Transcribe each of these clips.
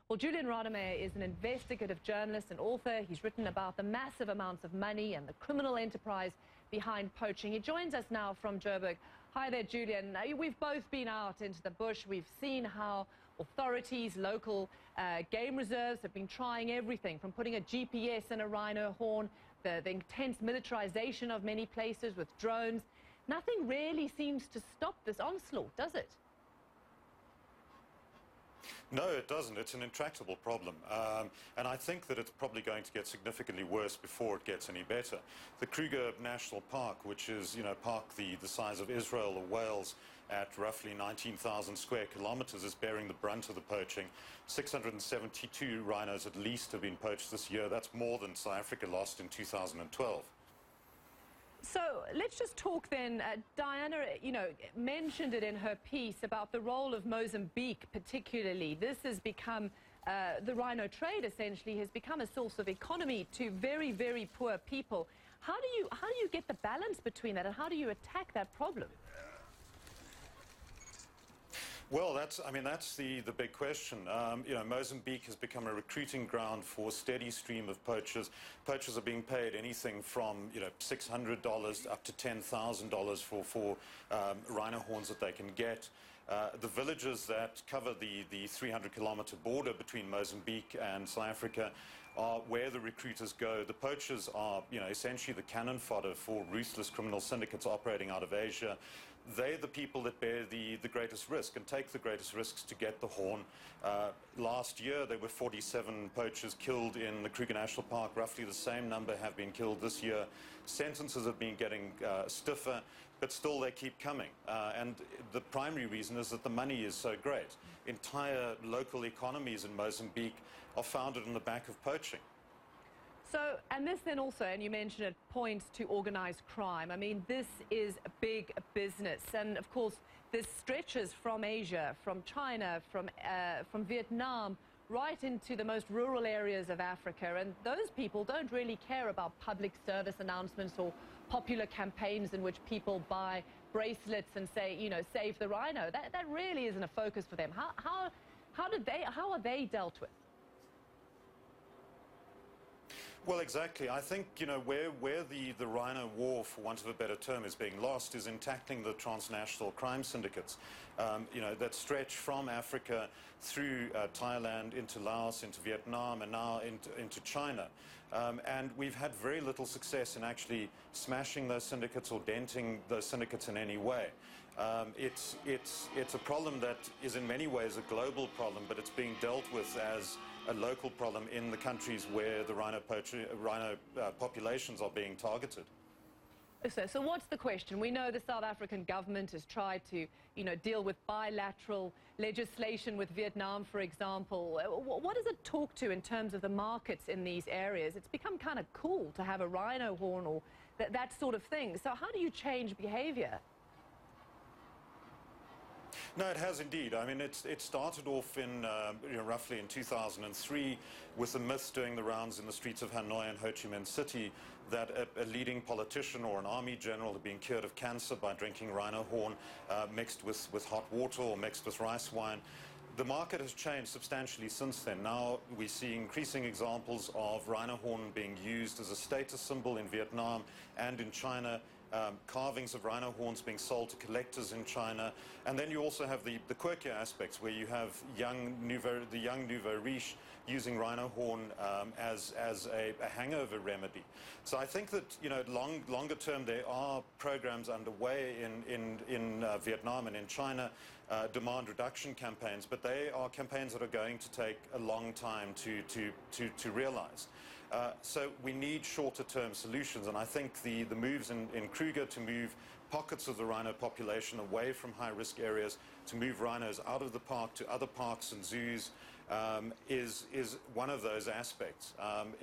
Well, Julian Rademeyer is an investigative journalist and author. He's written about the massive amounts of money and the criminal enterprise behind poaching. He joins us now from Joburg. Hi there, Julian. We've both been out into the bush. We've seen how authorities, local game reserves have been trying everything from putting a GPS in a rhino horn, the intense militarization of many places with drones. Nothing really seems to stop this onslaught, does it? No, it doesn't. It's an intractable problem. And I think that it's probably going to get significantly worse before it gets any better. The Kruger National Park, which is, park the size of Israel or Wales at roughly 19,000 square kilometers, is bearing the brunt of the poaching. 672 rhinos at least have been poached this year. That's more than South Africa lost in 2012. So let's just talk then. Diana, mentioned it in her piece about the role of Mozambique particularly. This has become, the rhino trade essentially has become a source of economy to very, very poor people. How do you get the balance between that, and how do you attack that problem? Well, that's the big question. Mozambique has become a recruiting ground for a steady stream of poachers. Poachers are being paid anything from $600 up to $10,000 for rhino horns that they can get. The villages that cover the 300-kilometer border between Mozambique and South Africa are where the recruiters go. The poachers are, essentially the cannon fodder for ruthless criminal syndicates operating out of Asia. They're the people that bear the greatest risk and take the greatest risks to get the horn. Last year, there were 47 poachers killed in the Kruger National Park. Roughly the same number have been killed this year. Sentences have been getting stiffer, but still they keep coming. And the primary reason is that the money is so great. Entire local economies in Mozambique are founded on the back of poaching. So, and this then also, and you mentioned it, points to organized crime. I mean, this is a big business. And of course, this stretches from Asia, from China, from Vietnam, right into the most rural areas of Africa. And those people don't really care about public service announcements or popular campaigns in which people buy bracelets and say, save the rhino. That really isn't a focus for them. How are they dealt with? Well, exactly. I think, where the rhino war, for want of a better term, is being lost is in tackling the transnational crime syndicates, that stretch from Africa through Thailand into Laos, into Vietnam, and now into China. And we've had very little success in actually smashing those syndicates or denting those syndicates in any way. It's a problem that is in many ways a global problem, but it's being dealt with as a local problem in the countries where the rhino populations are being targeted. So what's the question? We know the South African government has tried to, deal with bilateral legislation with Vietnam, for example. What does it talk to in terms of the markets in these areas? It's become kind of cool to have a rhino horn or that sort of thing. So how do you change behavior? No, it has indeed. I mean, it started off in roughly in 2003 with the myth doing the rounds in the streets of Hanoi and Ho Chi Minh City that a leading politician or an army general had been cured of cancer by drinking rhino horn mixed with hot water or mixed with rice wine. The market has changed substantially since then. Now we see increasing examples of rhino horn being used as a status symbol in Vietnam and in China. Carvings of rhino horns being sold to collectors in China, and then you also have the quirkier aspects where you have the young nouveau riche using rhino horn as a hangover remedy. So I think that longer term there are programs underway in Vietnam and in China, demand reduction campaigns, but they are campaigns that are going to take a long time to realize. So we need shorter-term solutions, and I think the moves in Kruger to move pockets of the rhino population away from high-risk areas, to move rhinos out of the park to other parks and zoos, is one of those aspects.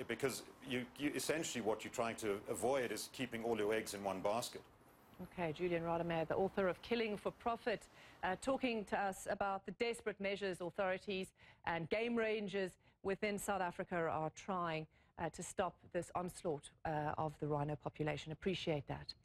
Because you essentially what you're trying to avoid is keeping all your eggs in one basket. Okay, Julian Rademeyer, the author of Killing for Profit, talking to us about the desperate measures authorities and game rangers within South Africa are trying to stop this onslaught of the rhino population. Appreciate that.